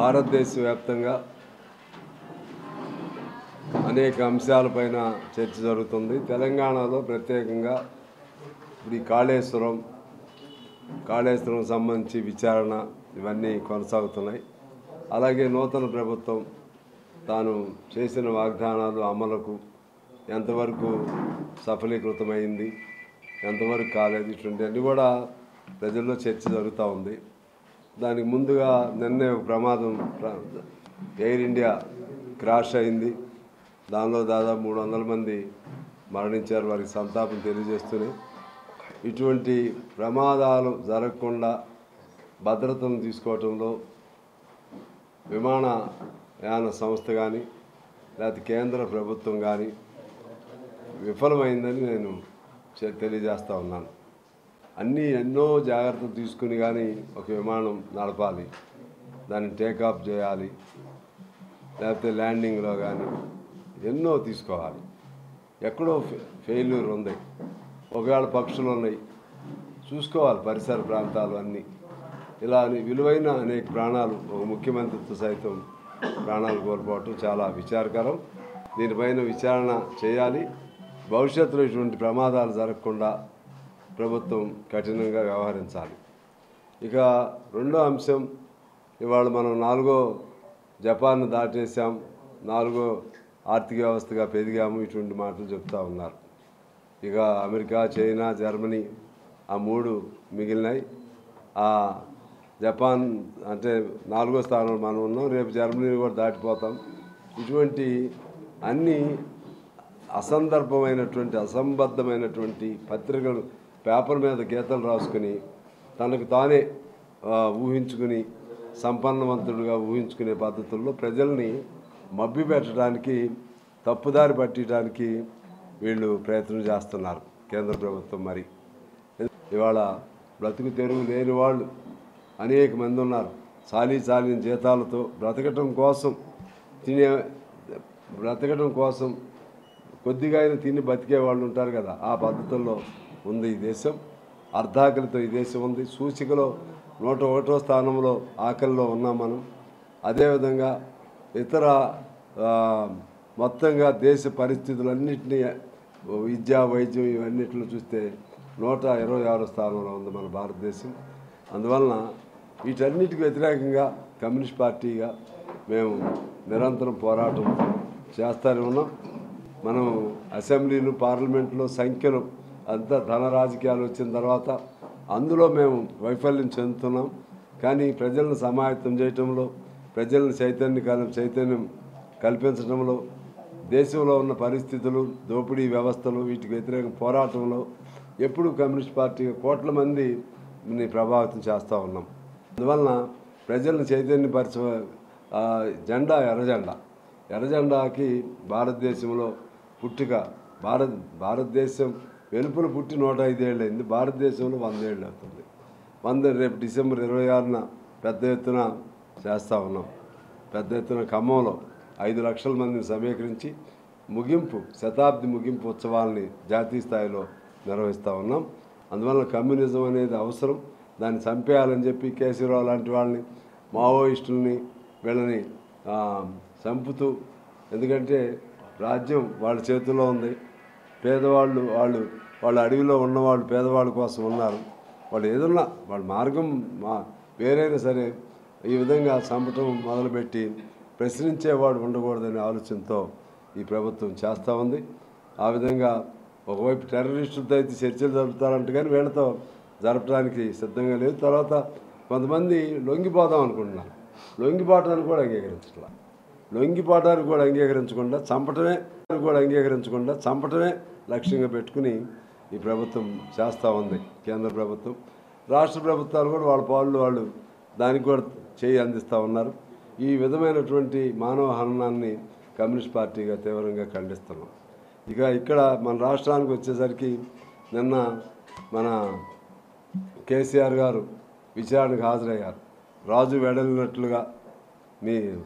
భారతదేశ వ్యాప్తంగా అనేక అంశాలపైన చర్చ జరుగుతుంది. తెలంగాణలో ప్రత్యేకంగా ఇప్పుడు ఈ కాళేశ్వరం సంబంధించి విచారణ ఇవన్నీ కొనసాగుతున్నాయి. అలాగే నూతన ప్రభుత్వం తాను చేసిన వాగ్దానాలు అమలుకు ఎంతవరకు సఫలీకృతమైంది, ఎంతవరకు కాలేదు, ఇటువంటివన్నీ కూడా ప్రజల్లో చర్చ జరుగుతూ ఉంది. దానికి ముందుగా నిన్నే ఒక ప్రమాదం, ఎయిర్ ఇండియా క్రాష్ అయింది. దానిలో దాదాపు 300 మంది మరణించారు. వారికి సంతాపం తెలియజేస్తూనే ఇటువంటి ప్రమాదాలు జరగకుండా భద్రతను తీసుకోవటంలో విమానయాన సంస్థ కానీ లేకపోతే కేంద్ర ప్రభుత్వం కానీ విఫలమైందని నేను తెలియజేస్తూ ఉన్నాను. ఎన్నో జాగ్రత్తలు తీసుకుని కానీ ఒక విమానం నడపాలి, దాన్ని టేకాఫ్ చేయాలి, లేకపోతే ల్యాండింగ్లో కానీ ఎన్నో తీసుకోవాలి. ఎక్కడో ఫెయిల్యూర్ ఉంది, ఒకవేళ పక్షులు ఉన్నాయి, చూసుకోవాలి పరిసర ప్రాంతాలు అన్నీ. ఇలా విలువైన అనేక ప్రాణాలు, ఒక ముఖ్యమంత్రితో సైతం ప్రాణాలు కోల్పోవటం చాలా విచారకరం. దీనిపైన విచారణ చేయాలి. భవిష్యత్తులో ఇటువంటి ప్రమాదాలు జరగకుండా ప్రభుత్వం కఠినంగా వ్యవహరించాలి. ఇక రెండో అంశం, ఇవాళ మనం 4వ జపాన్ దాటేసాం, 4వ ఆర్థిక వ్యవస్థగా పెరిగాము, ఇటువంటి మాటలు చెప్తూ ఉన్నారు. ఇక అమెరికా, చైనా, జర్మనీ ఆ 3 మిగిలినాయి. ఆ జపాన్ అంటే 4వ స్థానంలో మనం ఉన్నాం, రేపు జర్మనీ కూడా దాటిపోతాం. ఇటువంటి అన్నీ అసంబద్ధమైనటువంటి పత్రికలు పేపర్ మీద గీతలు రాసుకుని తనకు తానే ఊహించుకుని సంపన్నవంతుడుగా ఊహించుకునే పద్ధతుల్లో ప్రజల్ని మభ్యపెట్టడానికి, తప్పుదారి పట్టడానికి వీళ్ళు ప్రయత్నం చేస్తున్నారు కేంద్ర ప్రభుత్వం. మరి ఇవాళ బ్రతుకు తెరువు లేని వాళ్ళు అనేక మంది ఉన్నారు. చాలీన జీతాలతో బ్రతకటం కోసం కొద్దిగా అయినా తిని బతికే వాళ్ళు ఉంటారు కదా, ఆ పద్ధతుల్లో ఉంది ఈ దేశం. అర్ధాకలితో ఈ దేశం ఉంది. సూచికలో 101వ స్థానంలో ఆకలిలో ఉన్నాం మనం. అదేవిధంగా ఇతర మొత్తంగా దేశ పరిస్థితులన్నింటినీ, విద్య, వైద్యం ఇవన్నిటిలో చూస్తే 126వ స్థానంలో ఉంది మన భారతదేశం. అందువలన వీటన్నిటికి వ్యతిరేకంగా కమ్యూనిస్ట్ పార్టీగా మేము నిరంతరం పోరాటం చేస్తూనే ఉన్నాం. మనం అసెంబ్లీలు, పార్లమెంట్లో సంఖ్యలు అంతా ధన రాజకీయాలు వచ్చిన తర్వాత అందులో మేము వైఫల్యం చెందుతున్నాం. కానీ ప్రజలను సమాయత్తం చేయటంలో, ప్రజలను చైతన్యం కల్పించడంలో, దేశంలో ఉన్న పరిస్థితులు, దోపిడీ వ్యవస్థలు, వీటికి వ్యతిరేక పోరాటంలో ఎప్పుడు కమ్యూనిస్ట్ పార్టీగా కోట్ల మందిని ప్రభావితం చేస్తూ ఉన్నాం. అందువలన ప్రజలను చైతన్యపరిచే జెండా ఎర్రజెండాకి భారతదేశంలో పుట్టుక, భారతదేశం వెలుపల పుట్టి 105 ఏళ్ళు అయింది. భారతదేశంలో 100 ఏళ్ళు అవుతుంది. రేపు డిసెంబర్ 26న పెద్ద ఎత్తున చేస్తూ ఉన్నాం. పెద్ద ఎత్తున ఖమ్మంలో 5 లక్షల మందిని సమీకరించి శతాబ్ది ముగింపు ఉత్సవాలని జాతీయ స్థాయిలో నిర్వహిస్తూ ఉన్నాం. అందువల్ల కమ్యూనిజం అనేది అవసరం. దాన్ని చంపేయాలని చెప్పి కేసీరావు లాంటి వాళ్ళని, మావోయిస్టుల్ని, వీళ్ళని చంపుతూ, ఎందుకంటే రాజ్యం వాళ్ళ చేతుల్లో ఉంది. పేదవాళ్ళు వాళ్ళ అడవిలో ఉన్నవాళ్ళు పేదవాళ్ళ కోసం ఉన్నారు. వాళ్ళు ఏదన్నా వాళ్ళ మార్గం వేరైనా సరే ఈ విధంగా చంపటం మొదలుపెట్టి ప్రశ్నించేవాడు ఉండకూడదనే ఆలోచనతో ఈ ప్రభుత్వం చేస్తూ ఉంది. ఆ విధంగా ఒకవైపు టెర్రరిస్టులతో అయితే చర్చలు జరుపుతారంట, కానీ వీళ్ళతో జరపడానికి సిద్ధంగా లేదు. తర్వాత కొంతమంది లొంగిపోదాం అనుకుంటున్నారు. లొంగిపోవటానికి కూడా అంగీకరించకుండా చంపటమే లక్ష్యంగా పెట్టుకుని ఈ ప్రభుత్వం చేస్తూ ఉంది. కేంద్ర ప్రభుత్వం, రాష్ట్ర ప్రభుత్వాలు కూడా వాళ్ళ వాళ్ళు దానికి కూడా చేయి అందిస్తూ ఉన్నారు. ఈ విధమైనటువంటి మానవ హననాన్ని కమ్యూనిస్ట్ పార్టీగా తీవ్రంగా ఖండిస్తున్నాం. ఇక్కడ మన రాష్ట్రానికి వచ్చేసరికి నిన్న మన కేసీఆర్ గారు విచారణకు హాజరయ్యారు. రాజు వెడలినట్లుగా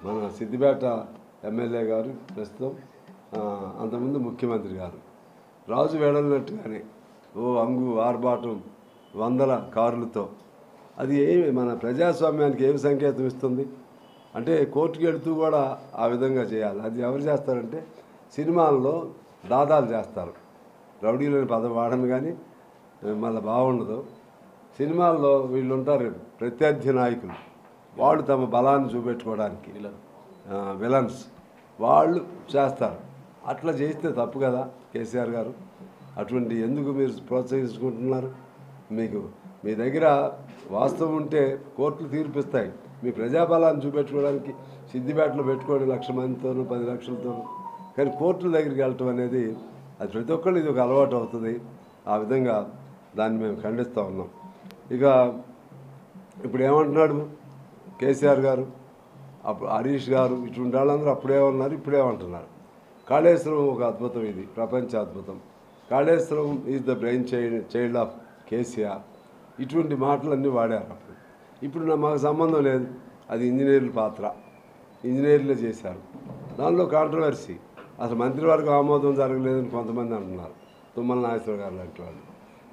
మన సిద్దిపేట ఎమ్మెల్యే గారు, ప్రస్తుతం అంతకుముందు ముఖ్యమంత్రి గారు, రాజు వెడలినట్టుగానే ఆర్భాటం, 100 కార్లతో, అది మన ప్రజాస్వామ్యానికి ఏమి సంకేతం ఇస్తుంది? అంటే కోర్టుకి వెళుతూ కూడా ఆ విధంగా చేయాలి. అది ఎవరు చేస్తారంటే సినిమాల్లో దాదాలు చేస్తారు. రౌడీలని పదం వాడను కానీ మళ్ళీ బాగుండదు. సినిమాల్లో వీళ్ళు ఉంటారు ప్రత్యర్థి నాయకులు, వాళ్ళు తమ బలాన్ని చూపెట్టుకోవడానికి విలన్స్ వాళ్ళు చేస్తారు. అట్లా చేస్తే తప్పు కదా కేసీఆర్ గారు. అటువంటి ఎందుకు మీరు ప్రోత్సహించుకుంటున్నారు? మీకు మీ దగ్గర వాస్తవం ఉంటే కోర్టులు తీర్పిస్తాయి. మీ ప్రజాబలాన్ని చూపెట్టుకోవడానికి సిద్దిపేటలో పెట్టుకోండి 1,00,000 మందితోనూ 10 లక్షలతోనూ. కానీ కోర్టుల దగ్గరికి వెళ్ళటం అనేది అది ప్రతి ఒక్కళ్ళు ఇది ఒక అలవాటు అవుతుంది. ఆ విధంగా దాన్ని మేము ఖండిస్తూ ఉన్నాం. ఇక ఇప్పుడు ఏమంటున్నాడు కేసీఆర్ గారు, అప్పుడు హరీష్ గారు, ఇటువంటి వాళ్ళందరూ అప్పుడే ఉన్నారు, ఇప్పుడేమంటున్నారు. కాళేశ్వరం ఒక అద్భుతం, ఇది ప్రపంచ అద్భుతం. Kaleshwaram is the brain child of KCR. ఇటువంటి మాటలన్నీ వాడారు అప్పుడు. ఇప్పుడు మాకు సంబంధం లేదు, అది ఇంజనీర్ల పాత్ర, ఇంజనీర్లే చేశారు. దానిలో కాంట్రవర్సీ, అసలు మంత్రివర్గ ఆమోదం జరగలేదని కొంతమంది అంటున్నారు. తుమ్మల నాగేశ్వర గారు లాంటి వాళ్ళు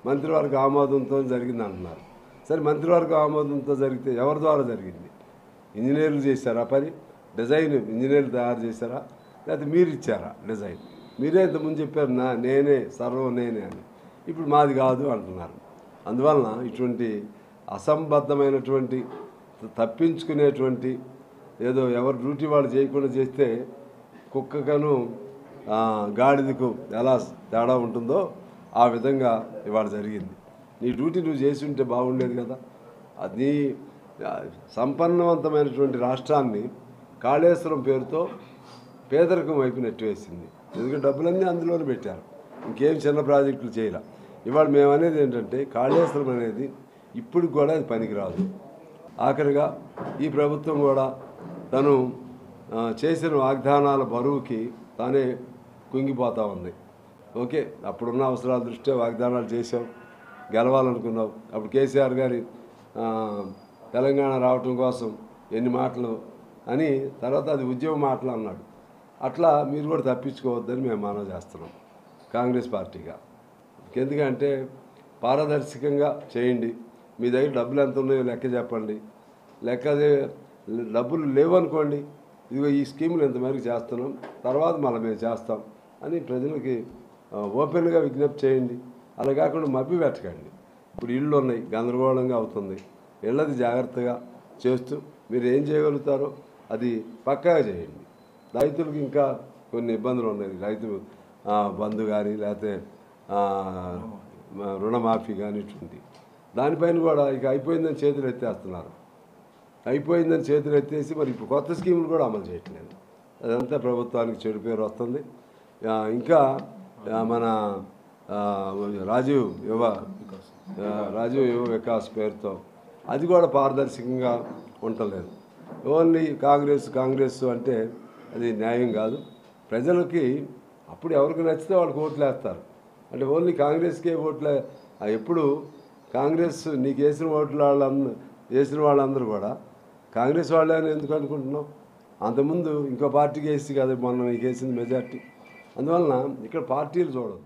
మంత్రివర్గ ఆమోదంతో జరిగింది అంటున్నారు. సరే, మంత్రివర్గ ఆమోదంతో జరిగితే ఎవరి ద్వారా జరిగింది? ఇంజనీర్లు చేశారా పని? డిజైన్ ఇంజనీర్లు తయారు చేశారా, లేకపోతే మీరు ఇచ్చారా డిజైన్? మీరే ఇంతకుముందు చెప్పారు నేనే సర్వం నేనే అని. ఇప్పుడు మాది కాదు అంటున్నారు. అందువలన ఇటువంటి అసంబద్ధమైనటువంటి తప్పించుకునేటువంటి ఏదో ఎవరు డ్యూటీ వాళ్ళు చేయకుండా చేస్తే కుక్కకను గాడిదకు ఎలా తేడా ఉంటుందో ఆ విధంగా ఇవాళ జరిగింది. నీ డ్యూటీ నువ్వు చేసి ఉంటే బాగుండేది కదా. అది సంపన్నవంతమైనటువంటి రాష్ట్రాన్ని కాళేశ్వరం పేరుతో పేదరికం వైపు నెట్టివేసింది. ఎందుకంటే డబ్బులన్నీ అందులోనే పెట్టారు, ఇంకేం చిన్న ప్రాజెక్టులు చేయాల. ఇవాళ మేము అనేది ఏంటంటే కాళేశ్వరం అనేది ఇప్పుడు కూడా అది పనికిరాదు. ఆఖరిగా ఈ ప్రభుత్వం కూడా తను చేసిన వాగ్దానాల బరువుకి తానే కుంగిపోతూ ఉంది. ఓకే, అప్పుడున్న అవసరాల దృష్ట్యా వాగ్దానాలు చేసాం, గెలవాలనుకున్నావు. అప్పుడు కేసీఆర్ గారి తెలంగాణ రావటం కోసం ఎన్ని మాటలు అని, తర్వాత అది ఉద్యమ మాటలు అన్నాడు. అట్లా మీరు కూడా తప్పించుకోవద్దని మేము మనవి చేస్తున్నాం కాంగ్రెస్ పార్టీగా. ఎందుకంటే పారదర్శకంగా చేయండి. మీ దగ్గర డబ్బులు ఎంత ఉన్నాయో లెక్క చెప్పండి. డబ్బులు లేవనుకోండి, ఇదిగో ఈ స్కీములు ఎంతమేరకు చేస్తున్నాం, తర్వాత మళ్ళీ మేము చేస్తాం అని ప్రజలకి ఓపెన్గా విజ్ఞప్తి చేయండి. అలా కాకుండా మభ్య పెట్టకండి. ఇప్పుడు ఇళ్ళు ఉన్నాయి, గందరగోళంగా అవుతుంది. ఇళ్ళది జాగ్రత్తగా చేస్తూ మీరు ఏం చేయగలుగుతారో అది పక్కాగా చేయండి. రైతులకు ఇంకా కొన్ని ఇబ్బందులు ఉన్నాయి. రైతు బంధు కానీ లేకపోతే రుణమాఫీ కానీ ఇటువంటి దానిపైన కూడా ఇక అయిపోయిందని చేతులు ఎత్తేస్తున్నారు. అయిపోయిందని చేతులు ఎత్తేసి మరి ఇప్పుడు కొత్త స్కీములు కూడా అమలు చేయట్లేదు. అదంతా ప్రభుత్వానికి చెడు పేరు వస్తుంది. ఇంకా మన రాజీవ్ యువ వికాస్ పేరుతో అది కూడా పారదర్శకంగా ఉండలేదు. ఓన్లీ కాంగ్రెస్ అంటే అది న్యాయం కాదు. ప్రజలకి అప్పుడు ఎవరికి నచ్చితే వాళ్ళకి ఓట్లు వేస్తారు. అంటే ఓన్లీ కాంగ్రెస్కే ఓట్లే. ఎప్పుడు కాంగ్రెస్ నీకు వేసిన వాళ్ళందరూ కూడా కాంగ్రెస్ వాళ్ళే అని ఎందుకు అనుకుంటున్నావు? అంతకుముందు ఇంకో పార్టీకి వేసి కదా మొన్న నీకు వేసింది మెజార్టీ. అందువలన ఇక్కడ పార్టీలు చూడదు.